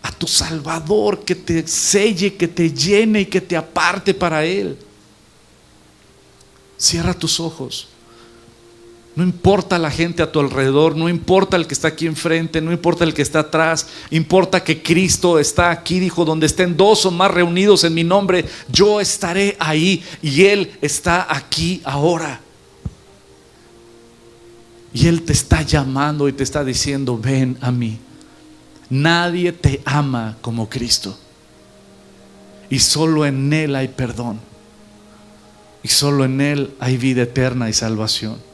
a tu Salvador, que te selle, que te llene y que te aparte para Él. Cierra tus ojos. No importa la gente a tu alrededor, no importa el que está aquí enfrente, no importa el que está atrás, importa que Cristo está aquí. Dijo: donde estén dos o más reunidos en mi nombre, yo estaré ahí. Y Él está aquí ahora. Y Él te está llamando y te está diciendo: ven a mí. Nadie te ama como Cristo. Y solo en Él hay perdón. Y solo en Él hay vida eterna y salvación.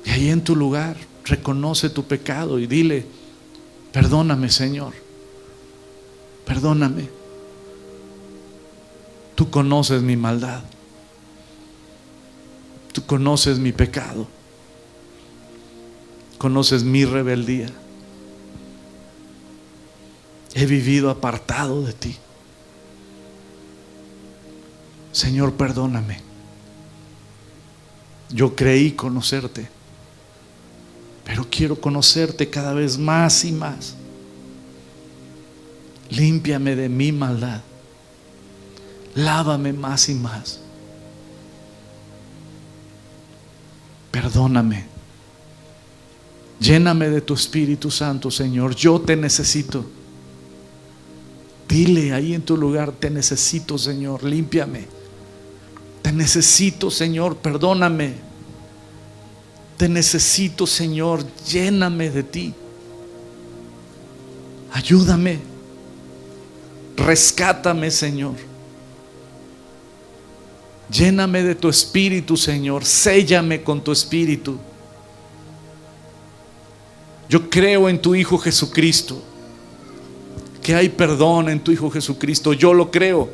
Y ahí en tu lugar reconoce tu pecado y dile: perdóname, Señor, perdóname. Tú conoces mi maldad. Tú conoces mi pecado. Conoces mi rebeldía. He vivido apartado de ti. Señor, perdóname. Yo creí conocerte, pero quiero conocerte cada vez más y más. Límpiame de mi maldad. Lávame más y más. Perdóname. Lléname de tu Espíritu Santo, Señor. Yo te necesito. Dile ahí en tu lugar: te necesito, Señor. Límpiame. Te necesito, Señor. Perdóname. Te necesito, Señor. Lléname de ti. Ayúdame. Rescátame, Señor. Lléname de tu Espíritu, Señor. Séllame con tu Espíritu. Yo creo en tu Hijo Jesucristo, que hay perdón en tu Hijo Jesucristo. Yo lo creo.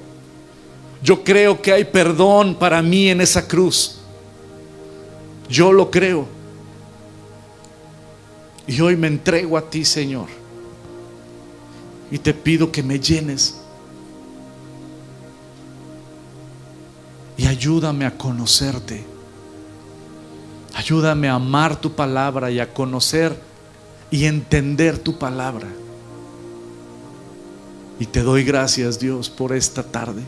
Yo creo que hay perdón para mí en esa cruz. Yo lo creo. Y hoy me entrego a ti, Señor, y te pido que me llenes y ayúdame a conocerte Ayúdame a amar tu palabra y a conocer y entender tu palabra. Y te doy gracias, Dios, por esta tarde.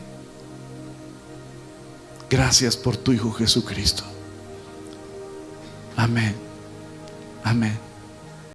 Gracias por tu Hijo Jesucristo. Amén. Amén.